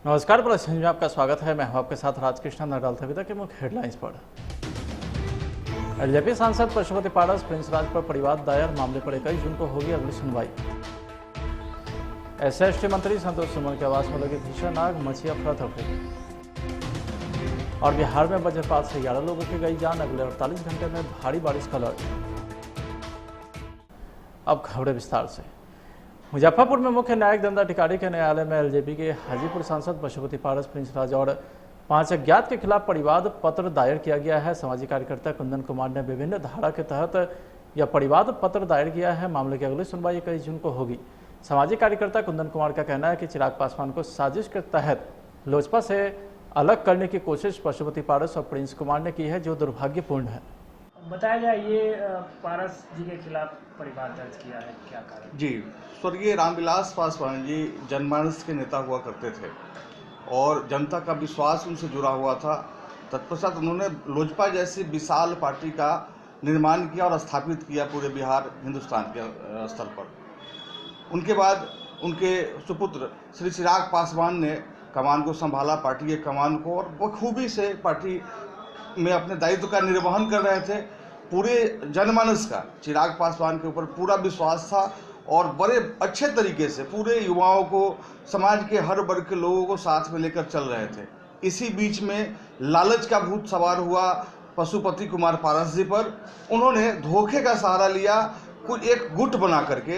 नमस्कार, प्लस में आपका स्वागत है। मैं हूं आपके साथ राजकृष्ण नरडाल। अभी तक के मुख्य हेडलाइंस पर। एलजेपी सांसद पशुपति पारस प्रिंस राज पर परिवाद दायर मामले पर 21 जून को होगी अगली सुनवाई। एससी मंत्री संतोष सुमन के आवास में लगी भीषण आग, मची अफरा-तफरी। और बिहार में वज्रपात से 11 लोगों की गई जान, अगले 48 घंटे में भारी बारिश का अलर्ट। अब खबरें विस्तार से। मुजफ्फरपुर में मुख्य न्यायिक दंडाधिकारी के न्यायालय में एलजेपी के हाजीपुर सांसद पशुपति पारस प्रिंस राज और 5 अज्ञात के खिलाफ परिवाद पत्र दायर किया गया है। सामाजिक कार्यकर्ता कुंदन कुमार ने विभिन्न धारा के तहत यह परिवाद पत्र दायर किया है। मामले की अगली सुनवाई 21 जून को होगी। सामाजिक कार्यकर्ता कुंदन कुमार का कहना है कि चिराग पासवान को साजिश के तहत लोजपा से अलग करने की कोशिश पशुपति पारस और प्रिंस कुमार ने की है, जो दुर्भाग्यपूर्ण है। बताया जाए ये पारस जी के खिलाफ परिवाद दर्ज किया है, क्या कारण? जी, स्वर्गीय रामविलास पासवान जी जनमानस के नेता हुआ करते थे और जनता का विश्वास उनसे जुड़ा हुआ था। तत्पश्चात उन्होंने लोजपा जैसी विशाल पार्टी का निर्माण किया और स्थापित किया पूरे बिहार हिंदुस्तान के स्तर पर। उनके बाद उनके सुपुत्र श्री चिराग पासवान ने कमान को संभाला, पार्टी के कमान को, और बखूबी से पार्टी में अपने दायित्व का निर्वहन कर रहे थे। पूरे जनमानस का चिराग पासवान के ऊपर पूरा विश्वास था और बड़े अच्छे तरीके से पूरे युवाओं को, समाज के हर वर्ग के लोगों को साथ में लेकर चल रहे थे। इसी बीच में लालच का भूत सवार हुआ पशुपति कुमार पारस जी पर। उन्होंने धोखे का सहारा लिया, कुछ एक गुट बना करके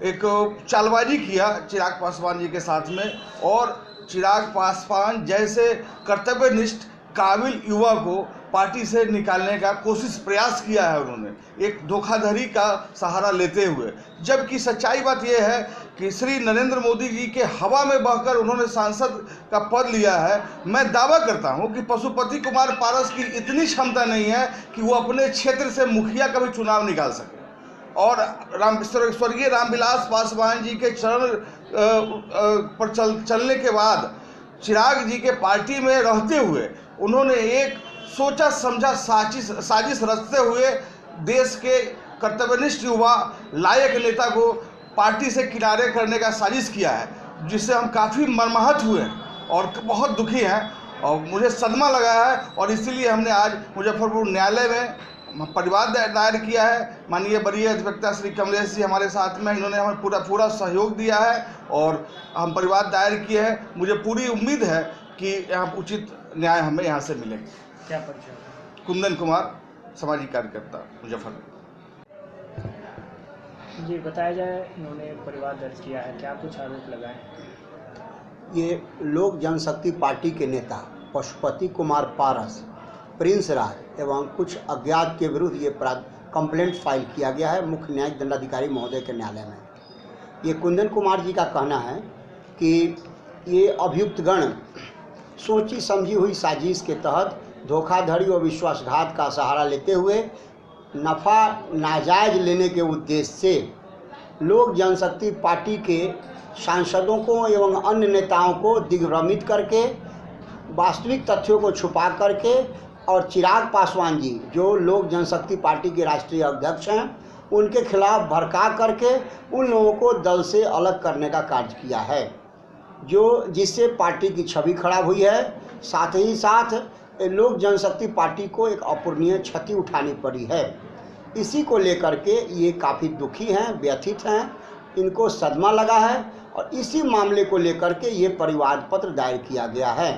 एक चालबाजी किया चिराग पासवान जी के साथ में, और चिराग पासवान जैसे कर्तव्यनिष्ठ काबिल युवा को पार्टी से निकालने का प्रयास किया है उन्होंने, एक धोखाधड़ी का सहारा लेते हुए। जबकि सच्चाई बात यह है कि श्री नरेंद्र मोदी जी के हवा में बहकर उन्होंने सांसद का पद लिया है। मैं दावा करता हूं कि पशुपति कुमार पारस की इतनी क्षमता नहीं है कि वो अपने क्षेत्र से मुखिया का भी चुनाव निकाल सके। और स्वर्गीय रामविलास पासवान जी के चरण पर चलने के बाद चिराग जी के पार्टी में रहते हुए उन्होंने एक सोचा समझा साजिश रचते हुए देश के कर्तव्यनिष्ठ युवा लायक नेता को पार्टी से किनारे करने का साजिश किया है, जिससे हम काफ़ी मर्माहत हुए हैं और बहुत दुखी हैं और मुझे सदमा लगा है। और इसीलिए हमने आज मुजफ्फरपुर न्यायालय में परिवाद दायर किया है। माननीय वरीय अधिवक्ता श्री कमलेश जी हमारे साथ में, इन्होंने हमें पूरा सहयोग दिया है और हम परिवाद दायर किए हैं। मुझे पूरी उम्मीद है कि यहाँ उचित न्याय हमें यहाँ से मिलेगा। क्या परिचय? कुंदन कुमार, सामाजिक कार्यकर्ता, मुजफ्फरपुर। जी, बताया जाए इन्होंने परिवाद दर्ज किया है, क्या कुछ आरोप लगाए? ये लोक जनशक्ति पार्टी के नेता पशुपति कुमार पारस, प्रिंस राज एवं कुछ अज्ञात के विरुद्ध ये कंप्लेंट फाइल किया गया है मुख्य न्यायिक दंडाधिकारी महोदय के न्यायालय में। ये कुंदन कुमार जी का कहना है कि ये अभियुक्तगण सोची समझी हुई साजिश के तहत धोखाधड़ी और विश्वासघात का सहारा लेते हुए नफ़ा नाजायज लेने के उद्देश्य से लोक जनशक्ति पार्टी के सांसदों को एवं अन्य नेताओं को दिग्भ्रमित करके, वास्तविक तथ्यों को छुपा करके, और चिराग पासवान जी जो लोक जनशक्ति पार्टी के राष्ट्रीय अध्यक्ष हैं उनके खिलाफ भड़का करके उन लोगों को दल से अलग करने का कार्य किया है, जो जिससे पार्टी की छवि खराब हुई है। साथ ही साथ लोक जनशक्ति पार्टी को एक अपूरणीय क्षति उठानी पड़ी है। इसी को लेकर के ये काफ़ी दुखी हैं, व्यथित हैं, इनको सदमा लगा है और इसी मामले को लेकर के ये परिवाद पत्र दायर किया गया है।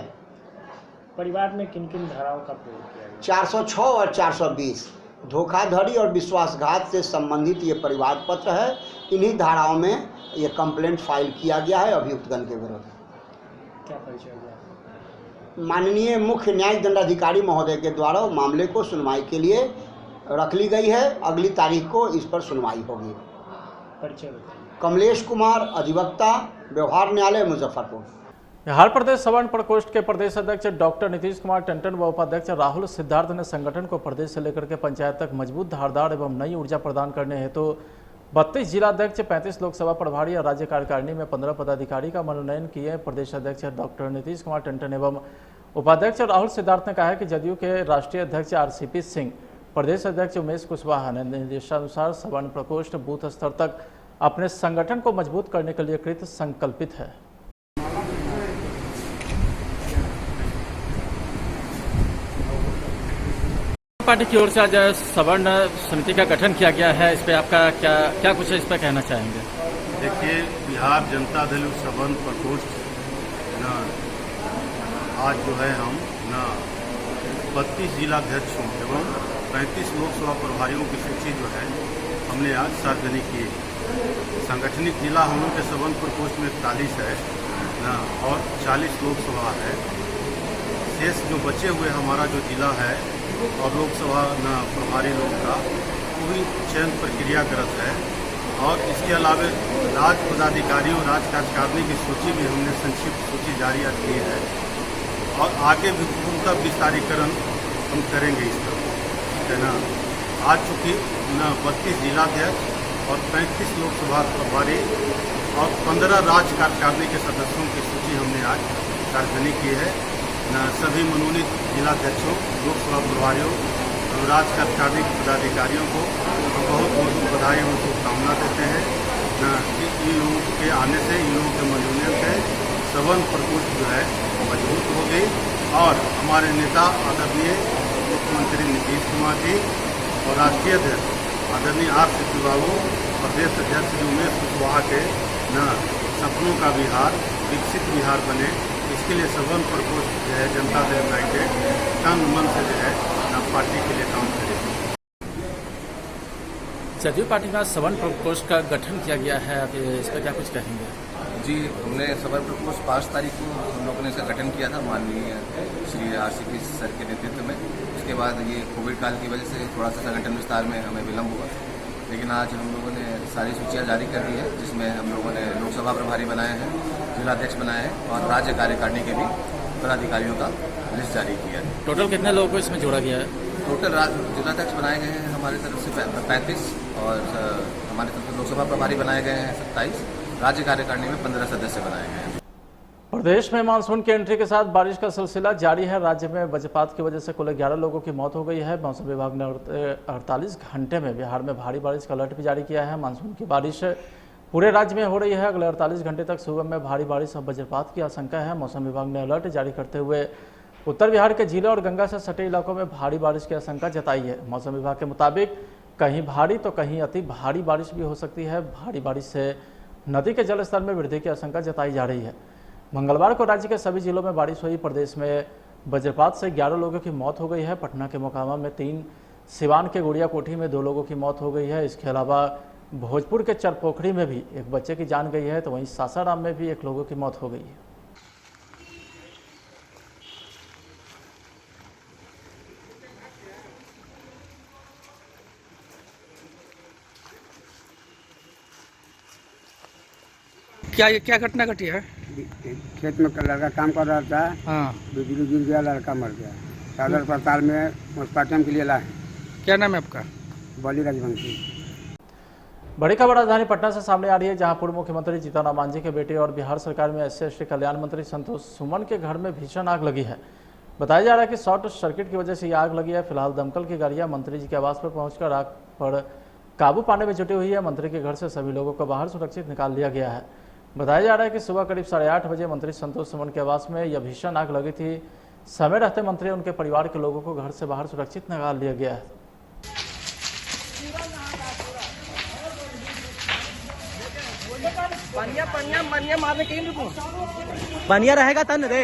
परिवार में किन किन धाराओं का प्रयोग किया गया? 406 और 420 धोखाधड़ी और विश्वासघात से संबंधित ये परिवाद पत्र है। इन्हीं धाराओं में ये कंप्लेंट फाइल किया गया है अभियुक्तगण के विरुद्ध। क्या परिचय हुआ? माननीय मुख्य न्यायिक दंडाधिकारी महोदय के द्वारा मामले को सुनवाई के लिए रख ली गई है। अगली तारीख को इस पर सुनवाई होगी। परिचय? कमलेश कुमार, अधिवक्ता, व्यवहार न्यायालय, मुजफ्फरपुर। बिहार प्रदेश सवर्ण प्रकोष्ठ के प्रदेश अध्यक्ष डॉक्टर नीतीश कुमार टंडन व उपाध्यक्ष राहुल सिद्धार्थ ने संगठन को प्रदेश से लेकर के पंचायत तक मजबूत, धारदार एवं नई ऊर्जा प्रदान करने हेतु 32 जिलाध्यक्ष, 35 लोकसभा प्रभारी और राज्य कार्यकारिणी में 15 पदाधिकारी का मनोनयन किए। प्रदेश अध्यक्ष डॉक्टर नीतीश कुमार टंडन एवं उपाध्यक्ष राहुल सिद्धार्थ ने कहा है कि जदयू के राष्ट्रीय अध्यक्ष RCP सिंह, प्रदेश अध्यक्ष उमेश कुशवाहा ने निर्देशानुसार सवर्ण प्रकोष्ठ बूथ स्तर तक अपने संगठन को मजबूत करने के लिए कृत संकल्पित है। पार्टी की ओर से आज सवर्ण समिति का गठन किया गया है, इस पे आपका क्या कुछ इस पे कहना चाहेंगे? देखिए, बिहार जनता दल सवर्ण प्रकोष्ठ न आज जो है हम न 32 जिलाध्यक्षों एवं 35 लोकसभा प्रभारियों की सूची जो है हमने आज सार्वजनिक की। सांगठनिक जिला हम लोग के सवर्ण प्रकोष्ठ में 41 है न और 40 लोकसभा है। शेष जो बचे हुए हमारा जो जिला है और लोकसभा न प्रभारी लोग का वो भी चयन प्रक्रियागत है। और इसके अलावा राज्य पदाधिकारियों राज्य कार्यकारिणी की सूची भी हमने संक्षिप्त सूची जारी की है और आगे भी उनका विस्तारीकरण हम करेंगे इस तरह, ठीक है ना। आज चूँकि न 32 जिलाध्यक्ष और 35 लोकसभा प्रभारी और 15 राज्य कार्यकारिणी के सदस्यों की सूची हमने आज सार्वजनिक की है। न सभी मनोनीत जिलाध्यक्षों, लोकसभा प्रभारियों और राज्य कार्यकारिणी के पदाधिकारियों को हम बहुत बहुत बधाई और शुभकामना देते हैं। न इन लोगों के आने से, इन लोगों के मनोनयन से सवर्ण प्रकोष्ठ जो है मजबूत हो गई और हमारे नेता आदरणीय मुख्यमंत्री नीतीश कुमार जी और राष्ट्रीय अध्यक्ष आदरणीय R.C.P. बाबू, प्रदेश अध्यक्ष उमेश कुशवाहा के न सपनों का बिहार, विकसित बिहार बने, इसके लिए सवर्ण प्रकोष्ठ जो है जनता दल यूनाइटेड तन मन से जो है न पार्टी के लिए काम करेगी। जदयू पार्टी का सवर्ण प्रकोष्ठ का गठन किया गया है, आप इस पर क्या कुछ कहेंगे? जी, हमने सवर्ण प्रकोष्ठ 5 तारीख को हम लोगों ने इसका गठन किया था माननीय श्री R.C.P. सर के नेतृत्व में। उसके बाद ये कोविड काल की वजह से थोड़ा सा संगठन विस्तार में हमें विलम्ब हुआ, लेकिन आज हम लोगों ने सारी सूचियाँ जारी कर दी है, जिसमें हम लोगों ने लोकसभा प्रभारी बनाए हैं, जिलाध्यक्ष बनाए हैं और राज्य कार्यकारिणी के भी पदाधिकारियों का लिस्ट जारी किया है। टोटल कितने लोगों को इसमें जोड़ा गया है? टोटल जिलाध्यक्ष बनाए गए हैं हमारी तरफ से 35 और हमारी तरफ से लोकसभा प्रभारी बनाए गए हैं 27, राज्य कार्यकारिणी में 15 सदस्य बनाए गए हैं। प्रदेश में मानसून की एंट्री के साथ बारिश का सिलसिला जारी है। राज्य में वज्रपात की वजह से कुल 11 लोगों की मौत हो गई है। मौसम विभाग ने 48 घंटे में बिहार में भारी बारिश का अलर्ट भी जारी किया है। मानसून की बारिश पूरे राज्य में हो रही है। अगले 48 घंटे तक सुबह में भारी बारिश और वज्रपात की आशंका है। मौसम विभाग ने अलर्ट जारी करते हुए उत्तर बिहार के जिले और गंगा से सटे इलाकों में भारी बारिश की आशंका जताई है। मौसम विभाग के मुताबिक कहीं भारी तो कहीं अति भारी बारिश भी हो सकती है। भारी बारिश से नदी के जलस्तर में वृद्धि की आशंका जताई जा रही है। मंगलवार को राज्य के सभी जिलों में बारिश हुई। प्रदेश में वज्रपात से 11 लोगों की मौत हो गई है। पटना के मोकामा में 3, सिवान के गुड़िया कोठी में 2 लोगों की मौत हो गई है। इसके अलावा भोजपुर के चरपोखड़ी में भी एक बच्चे की जान गई है, तो वहीं सासाराम में भी 1 लोगों की मौत हो गई है। क्या घटना घटी है? खेत में लड़का काम कर रहा था, हाँ, बिजली गिर गया, लड़का मर गया। सदर अस्पताल में पोस्टमार्टम के लिए लाए। क्या नाम है आपका? बली राजवंशी। बड़ी खबर राजधानी पटना से सामने आ रही है, जहां पूर्व मुख्यमंत्री जीतन राम मांझी के बेटे और बिहार सरकार में SC/ST कल्याण मंत्री संतोष सुमन के घर में भीषण आग लगी है। बताया जा रहा है कि शॉर्ट सर्किट की वजह से यह आग लगी है। फिलहाल दमकल की गाड़ियां मंत्री जी के आवास पर पहुंचकर आग पर काबू पाने में जुटी हुई है। मंत्री के घर से सभी लोगों को बाहर सुरक्षित निकाल लिया गया है। बताया जा रहा है कि सुबह करीब 8:30 बजे मंत्री संतोष सुमन के आवास में यह भीषण आग लगी थी। समय रहते मंत्री और उनके परिवार के लोगों को घर से बाहर सुरक्षित निकाल लिया गया है। पनिया रहेगा तन रे।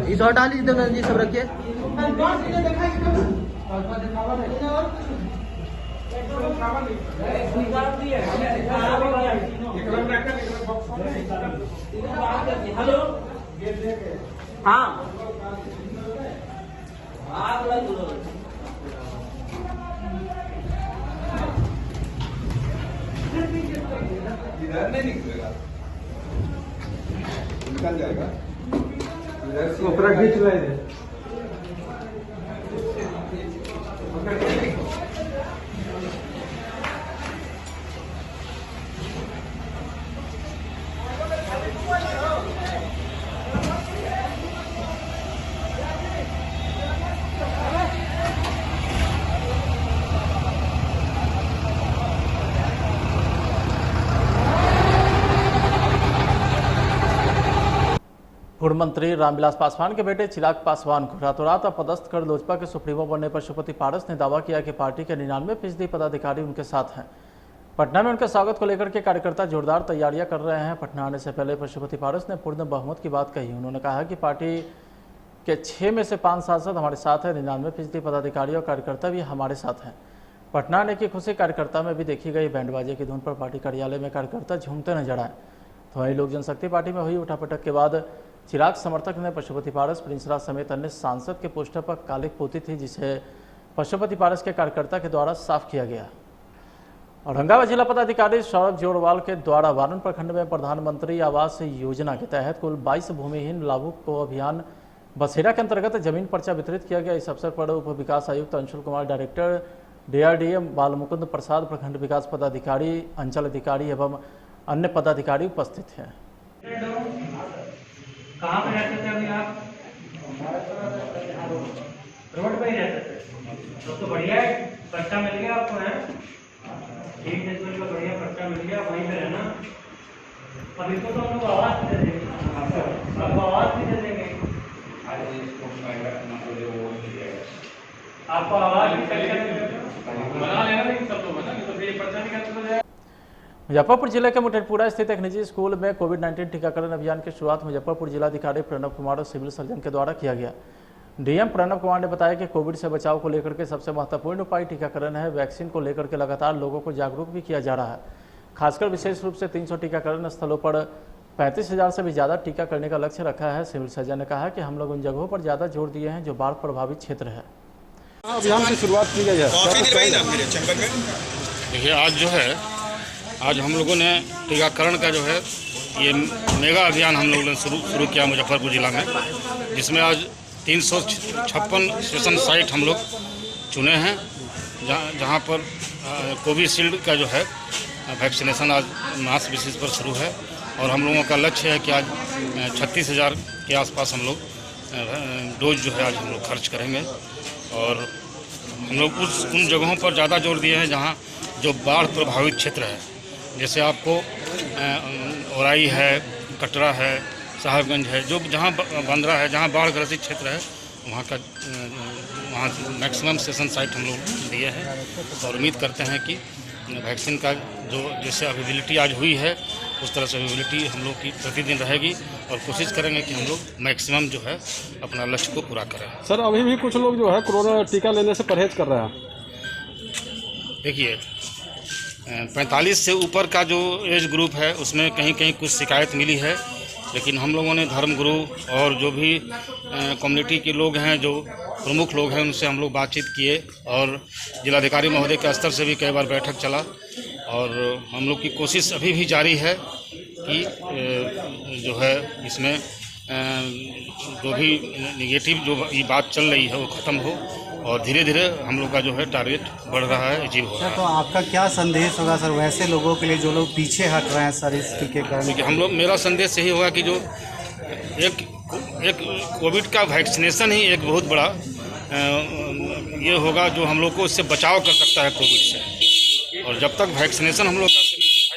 इधर डाली, इधर जी सब रखिए। हाँ, निकल जाएगा। खींच पूर्व मंत्री रामविलास पासवान के बेटे चिराग पासवान को रातों रात अपदस्थ कर लोजपा के सुप्रीमो बनने पर पशुपति पारस ने दावा किया कि पार्टी के 99% पदाधिकारी उनके साथ हैं। पटना में उनके स्वागत को लेकर के कार्यकर्ता जोरदार तैयारियां कर रहे हैं। पटना आने से पहले पशुपति पारस ने पूर्ण बहुमत की बात कही। उन्होंने कहा कि पार्टी के 6 में से 5 सांसद हमारे साथ हैं, 99% पदाधिकारी और कार्यकर्ता भी हमारे साथ हैं। पटना आने की खुशी कार्यकर्ता में भी देखी गई। बैंड बाजे की धुन पर पार्टी कार्यालय में कार्यकर्ता झूमते नजर आए। तो वहीं लोक जनशक्ति पार्टी में हुई उठापटक के बाद चिराग समर्थक ने पशुपति पारस, प्रिंस राज समेत अन्य सांसद के पोस्टर पर कालिख पोती थी, जिसे पशुपति पारस के कार्यकर्ता के द्वारा साफ किया गया। औरंगाबाद जिला पदाधिकारी सौरभ जोरवाल के द्वारा वारन प्रखंड में प्रधानमंत्री आवास योजना के तहत कुल 22 भूमिहीन लाभुक को अभियान बसेरा के अंतर्गत जमीन पर्चा वितरित किया गया। इस अवसर पर उप विकास आयुक्त अंशुल कुमार, डायरेक्टर DRDA बालमुकुंद प्रसाद, प्रखंड विकास पदाधिकारी, अंचल अधिकारी एवं अन्य पदाधिकारी उपस्थित हैं। कहाँ पे रहते थे अभी आप? रोड पे ही रहते थे। तो बढ़िया है, पर्चा मिल गया आपको है 1 डेसिबल का बढ़िया पर्चा मिल गया, वहीं पे रहना। अभी तो हम लोग आवाज दे देंगे, आपको आवाज भी दे देंगे, आपको आवाज भी बना लेना, लेकिन सब लोग बना तो ये पर्चा निकाल हो जाएगा। मुजफ्फरपुर जिले के मुटेरपुरा स्थित एक निजी स्कूल में कोविड-19 टीकाकरण अभियान की शुरुआत मुजफ्फरपुर जिलाधिकारी प्रणव कुमार और सिविल सर्जन के द्वारा किया गया। DM प्रणव कुमार ने बताया कि कोविड से बचाव को लेकर के सबसे महत्वपूर्ण उपाय टीकाकरण है। वैक्सीन को लेकर के लगातार लोगों को जागरूक भी किया जा रहा है। खासकर विशेष रूप से 300 टीकाकरण स्थलों पर 35,000 से भी ज़्यादा टीका करने का लक्ष्य रखा है। सिविल सर्जन ने कहा कि हम लोग उन जगहों पर ज़्यादा जोर दिए हैं जो बाढ़ प्रभावित क्षेत्र है। अभियान की शुरुआत की गई है। देखिए आज हम लोगों ने टीकाकरण का जो है ये मेगा अभियान हम लोगों ने शुरू किया मुजफ्फरपुर जिला में, जिसमें आज 356 सेशन साइट हम लोग चुने हैं, जहां पर कोविशील्ड का जो है वैक्सीनेशन आज मास बेसिस पर शुरू है। और हम लोगों का लक्ष्य है कि आज 36,000 के आसपास हम लोग डोज जो है आज हम लोग खर्च करेंगे। और हम लोग उन जगहों पर ज़्यादा जोर दिए हैं जहां जो बाढ़ प्रभावित क्षेत्र है, जैसे आपको औराई है, कटरा है, साहबगंज है, जो जहाँ बंदरा है, जहाँ बाढ़ ग्रसित क्षेत्र है, वहाँ मैक्सिमम सेशन साइट हम लोग दिए हैं। और उम्मीद करते हैं कि वैक्सीन का जो जैसे अवेलेबिलिटी आज हुई है उस तरह से अवेलेबिलिटी हम लोग की प्रतिदिन रहेगी और कोशिश करेंगे कि हम लोग मैक्सिमम जो है अपना लक्ष्य को पूरा करें। सर अभी भी कुछ लोग जो है कोरोना टीका लेने से परहेज कर रहे हैं। देखिए 45 से ऊपर का जो एज ग्रुप है उसमें कहीं कहीं कुछ शिकायत मिली है, लेकिन हम लोगों ने धर्मगुरु और जो भी कम्युनिटी के लोग हैं, जो प्रमुख लोग हैं, उनसे हम लोग बातचीत किए और जिलाधिकारी महोदय के स्तर से भी कई बार बैठक चला। और हम लोग की कोशिश अभी भी जारी है कि जो है इसमें जो भी निगेटिव जो ये बात चल रही है वो ख़त्म हो और धीरे धीरे हम लोग का जो है टारगेट बढ़ रहा है, अचीव हो रहा है। तो आपका क्या संदेश होगा सर वैसे लोगों के लिए जो लोग पीछे हट रहे हैं सर इस टीकाकरण? हम लोग, मेरा संदेश यही होगा कि जो एक कोविड का वैक्सीनेशन ही एक बहुत बड़ा ये होगा जो हम लोग को इससे बचाव कर सकता है कोविड से। और जब तक वैक्सीनेशन हम लोग का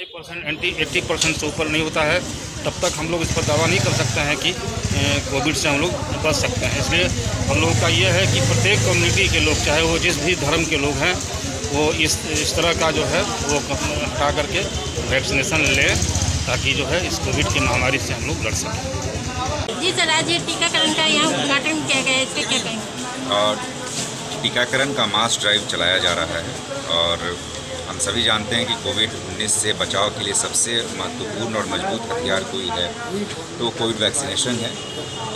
75% 80% से ऊपर नहीं होता है तब तक हम लोग इस पर दावा नहीं कर सकते हैं कि कोविड से हम लोग बच सकते हैं। इसलिए हम लोगों का ये है कि प्रत्येक कम्युनिटी के लोग, चाहे वो जिस भी धर्म के लोग हैं, वो इस तरह का जो है वो हटा करके वैक्सीनेशन लें ताकि जो है इस कोविड की महामारी से हम लोग लड़ सकें। जी सर, आज ये टीकाकरण का यहाँ उद्घाटन किया गया है, इसके क्या कहेंगे? टीकाकरण का मास ड्राइव चलाया जा रहा है और हम सभी जानते हैं कि कोविड-19 से बचाव के लिए सबसे महत्वपूर्ण और मजबूत हथियार कोई है तो कोविड वैक्सीनेशन है।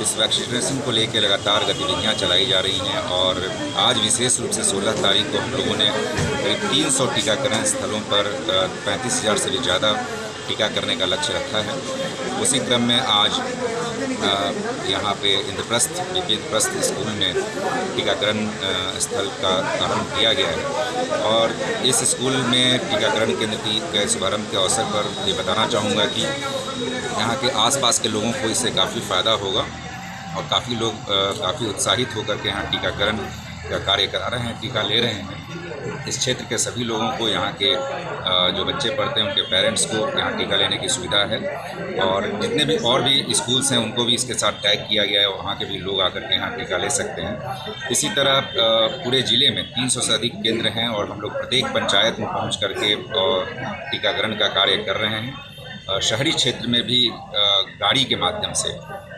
इस वैक्सीनेशन को लेकर लगातार गतिविधियां चलाई जा रही हैं और आज विशेष रूप से 16 तारीख को हम लोगों ने करीब 300 टीकाकरण स्थलों पर 35,000 से भी ज़्यादा टीका करने का लक्ष्य रखा है। उसी क्रम में आज यहाँ पे इंद्रप्रस्थ बीपी इंद्रप्रस्थ स्कूल में टीकाकरण स्थल का आरंभ किया गया है। और इस स्कूल में टीकाकरण केंद्र के शुभारंभ के अवसर पर ये बताना चाहूँगा कि यहाँ के आसपास के लोगों को इससे काफ़ी फ़ायदा होगा और काफ़ी लोग काफ़ी उत्साहित होकर के यहाँ टीकाकरण का कार्य करा रहे हैं, टीका ले रहे हैं। इस क्षेत्र के सभी लोगों को, यहाँ के जो बच्चे पढ़ते हैं उनके पेरेंट्स को यहाँ टीका लेने की सुविधा है। और जितने भी और भी स्कूल्स हैं उनको भी इसके साथ टैग किया गया है, वहाँ के भी लोग आकर के यहाँ टीका ले सकते हैं। इसी तरह पूरे ज़िले में 300 से अधिक केंद्र हैं और हम लोग प्रत्येक पंचायत में पहुँच करके टीकाकरण का कार्य कर रहे हैं। शहरी क्षेत्र में भी गाड़ी के माध्यम से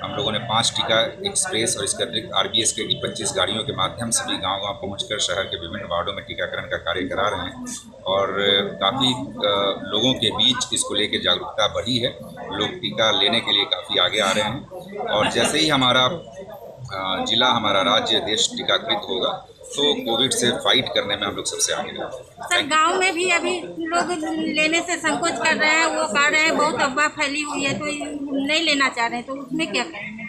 हम लोगों ने 5 टीका एक्सप्रेस और इसके अतिरिक्त RBS के 25 गाड़ियों के माध्यम से भी गांव-गांव पहुंचकर शहर के विभिन्न वार्डों में टीकाकरण का कार्य करा रहे हैं। और काफ़ी लोगों के बीच इसको लेकर जागरूकता बढ़ी है, लोग टीका लेने के लिए काफ़ी आगे आ रहे हैं। और जैसे ही हमारा जिला, हमारा राज्य, देश टीकाकृत होगा तो कोविड से फाइट करने में हम लोग सबसे आगे रहेंगे। सर, गांव में भी अभी लोग लेने से संकोच कर रहे हैं, वो कह रहे हैं बहुत अफवाह फैली हुई है तो नहीं लेना चाह रहे हैं, तो उसमें क्या करेंगे?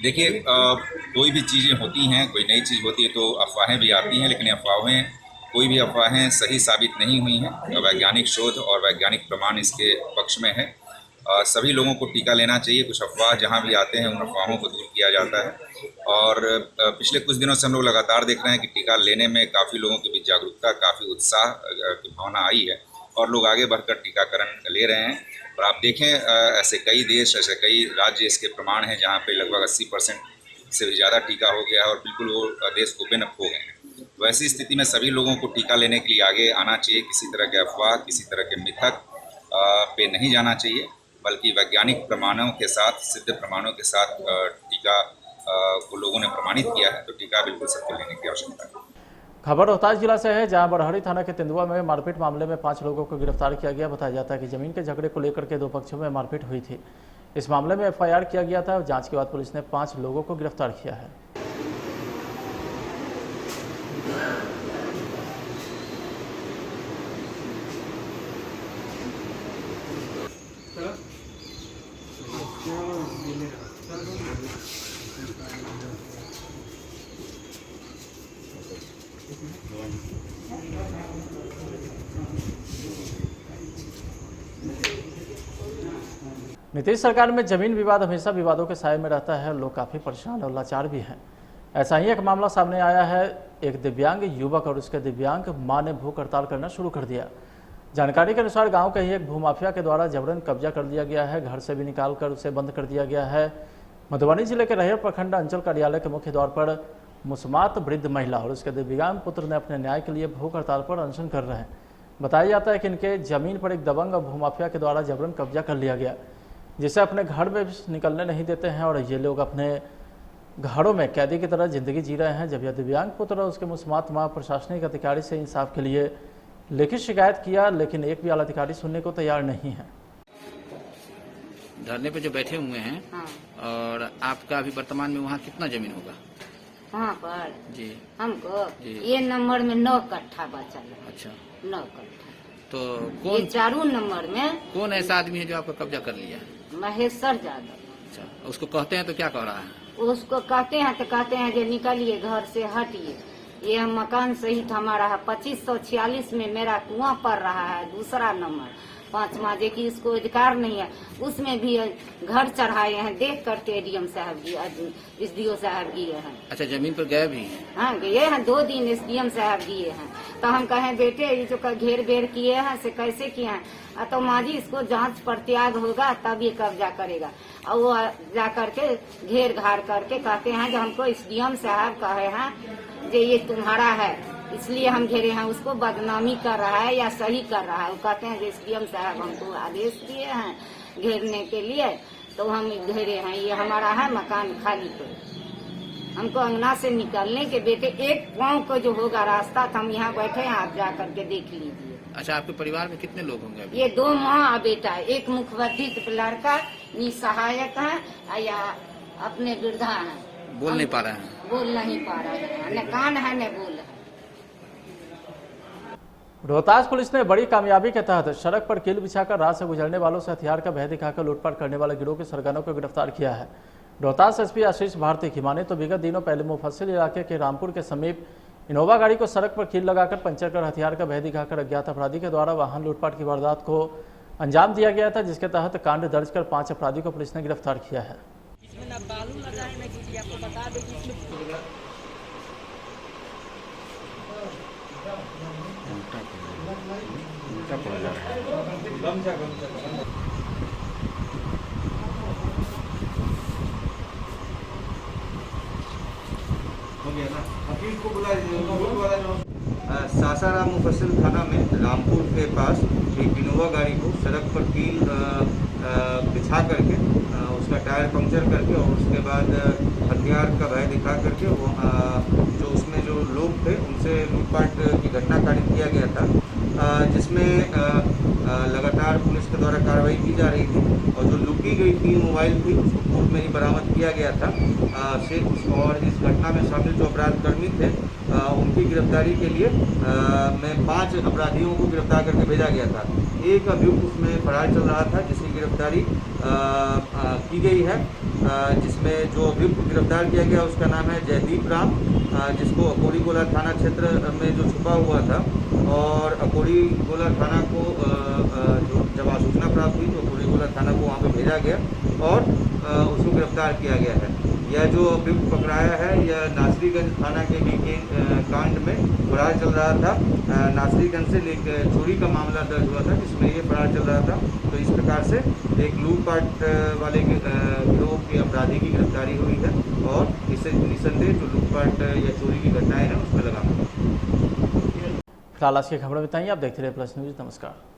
देखिए, कोई भी चीज़ें होती हैं, कोई नई चीज़ होती है तो अफवाहें भी आती हैं, लेकिन अफवाहें, कोई भी अफवाहें सही साबित नहीं हुई हैं। वैज्ञानिक शोध और वैज्ञानिक प्रमाण इसके पक्ष में है। सभी लोगों को टीका लेना चाहिए। कुछ अफवाह जहाँ भी आते हैं उन अफवाहों को दूर किया जाता है। और पिछले कुछ दिनों से हम लोग लगातार देख रहे हैं कि टीका लेने में काफ़ी लोगों के बीच जागरूकता, काफ़ी उत्साह की भावना आई है और लोग आगे बढ़कर टीकाकरण ले रहे हैं। और आप देखें, ऐसे कई देश, ऐसे कई राज्य इसके प्रमाण हैं जहाँ पे लगभग 80% से भी ज़्यादा टीका हो गया है और बिल्कुल वो देश ओपन अप हो गए हैं। तो ऐसी स्थिति में सभी लोगों को टीका लेने के लिए आगे आना चाहिए। किसी तरह के अफवाह, किसी तरह के मिथक पे नहीं जाना चाहिए, बल्कि वैज्ञानिक प्रमाणों के साथ, सिद्ध प्रमाणों के साथ टीका को लोगों ने प्रमाणित किया है, तो टीका बिल्कुल सबको लेने की आवश्यकता है। खबर रोहतास जिला से है, जहां बरहड़ी थाना के तेंदुआ में मारपीट मामले में 5 लोगों को गिरफ्तार किया गया। बताया जाता है कि जमीन के झगड़े को लेकर के 2 पक्षों में मारपीट हुई थी। इस मामले में FIR किया गया था और जांच के बाद पुलिस ने 5 लोगों को गिरफ्तार किया है। नीतीश सरकार में जमीन विवाद हमेशा विवादों के साए में रहता है। लोग काफ़ी परेशान और लाचार भी हैं। ऐसा ही एक मामला सामने आया है। एक दिव्यांग युवक और उसके दिव्यांग मां ने भूख हड़ताल करना शुरू कर दिया। जानकारी के अनुसार गांव के ही एक भूमाफिया के द्वारा जबरन कब्जा कर लिया गया है। घर से भी निकाल कर उसे बंद कर दिया गया है। मधुबनी जिले के रहेर प्रखंड अंचल कार्यालय के मुख्य द्वार पर मुसमात वृद्ध महिला और उसके दिव्यांग पुत्र ने अपने न्याय के लिए भूख हड़ताल पर अनशन कर रहे हैं। बताया जाता है कि इनके जमीन पर एक दबंग भूमाफिया के द्वारा जबरन कब्जा कर लिया गया, जिसे अपने घर में निकलने नहीं देते हैं और ये लोग अपने घरों में कैदी की तरह जिंदगी जी रहे हैं। जब यह दिव्यांग पुत्र और उसके मुसमात मां प्रशासनिक अधिकारी से इंसाफ के लिए लिखित शिकायत किया, लेकिन एक भी आला अधिकारी सुनने को तैयार नहीं है। धरने पे जो बैठे हुए हैं, हाँ। और आपका अभी वर्तमान में वहाँ कितना जमीन होगा? वहाँ पर जी हमको जी। ये नंबर में 9 कट्ठा बचा है। अच्छा, 9 कट्ठा। तो ये कौन 4 नंबर में कौन ऐसा आदमी है जो आपका कब्जा कर लिया? महेश्वर यादव। अच्छा, उसको कहते हैं तो क्या कह रहा है? उसको कहते हैं तो कहते हैं कि निकलिए घर से, हटिए। ये मकान सहित हमारा है 2546 में मेरा कुआं पड़ रहा है, दूसरा नंबर 5वां, जो कि इसको अधिकार नहीं है। उसमें भी घर चढ़ाए हैं, देख कर के डीएम साहब जी, SDO साहब गए हैं। अच्छा, जमीन पर गए भी हैं? हाँ, गए हैं 2 दिन SDM साहब गए हैं। तो हम कहें बेटे ये जो घेर बेर किए हैं से कैसे किए हैं? तो माँ जी इसको जांच प्रत्याग होगा तब ये कब्जा करेगा। और वो जा करके घेर घार करके कहते हैं कि हमको SDM साहब कहे हैं कि ये तुम्हारा है, इसलिए हम घेरे हैं। उसको बदनामी कर रहा है या सही कर रहा है? वो कहते हैं कि SDM साहब हमको आदेश दिए हैं घेरने के लिए, तो हम घेरे हैं। ये हमारा है मकान खाली करो, हमको अंगना से निकलने के बेटे 1 पाँव को जो होगा रास्ता, तो हम यहाँ बैठे हैं, आप जा करके देख लीजिए। अच्छा, आपके परिवार में कितने लोग होंगे अभी? ये 2 माँ और बेटा, एक मुखबधित लड़का निसहायक है या अपने वृद्धा है, बोल नहीं पा रहे हैं? बोल नहीं पा रहे हैं, न कान है न बोल है। रोहतास पुलिस ने बड़ी कामयाबी के तहत सड़क पर कील बिछाकर रात से गुजरने वालों से हथियार का भय दिखाकर लूटपाट करने वाले गिरोह के सरगनों को गिरफ्तार किया है। रोहतास एसपी आशीष भारती की माने तो विगत दिनों पहले मुफस्सिल इलाके के रामपुर के समीप इनोवा गाड़ी को सड़क पर कील लगाकर पंचर कर हथियार का भय दिखाकर अज्ञात अपराधी के द्वारा वाहन लूटपाट की वारदात को अंजाम दिया गया था, जिसके तहत कांड दर्ज कर 5 अपराधियों को पुलिस ने गिरफ्तार किया है। सासाराम मुफस्सिल थाना में रामपुर के पास एक इनोवा गाड़ी को सड़क पर कील बिछा करके उसका टायर पंक्चर करके और उसके बाद हथियार का भय दिखा करके वो जो उसमें जो लोग थे उनसे लूटपाट की घटना कारित किया गया था, जिसमें लगातार पुलिस के द्वारा कार्रवाई की जा रही थी और जो लूटी गई 3 मोबाइल थी उसको कोर्ट में ही बरामद किया गया था। और इस घटना में शामिल जो अपराधकर्मी थे उनकी गिरफ्तारी के लिए मैं 5 अपराधियों को गिरफ्तार करके भेजा गया था। एक अभियुक्त उसमें फरार चल रहा था जिसकी गिरफ्तारी की गई है, जिसमें जो अभियुक्त गिरफ्तार किया गया उसका नाम है जयदीप राम, जिसको अकोरी गोला थाना क्षेत्र में जो छुपा हुआ था और अकोरी गोला थाना को जब सूचना प्राप्त हुई तो अकोरी गोला थाना को वहाँ पे भेजा गया और उसको गिरफ्तार किया गया है। यह जो अभियुक्त पकड़ाया है यह नासरीगंज थाना के डीके कांड में फरार चल रहा था। नासरीगंज से लेकर चोरी का मामला दर्ज हुआ था जिसमें ये फरार चल रहा था। तो इस प्रकार से एक लूटपाट वाले गिरोह के अपराधी की गिरफ्तारी हुई है और इससे निसंदेह जो लूटपाट या चोरी की घटनाएं हैं उसमें लगाम। फिलहाल आज की खबरें बताइए, आप देखते रहे प्लस न्यूज। नमस्कार।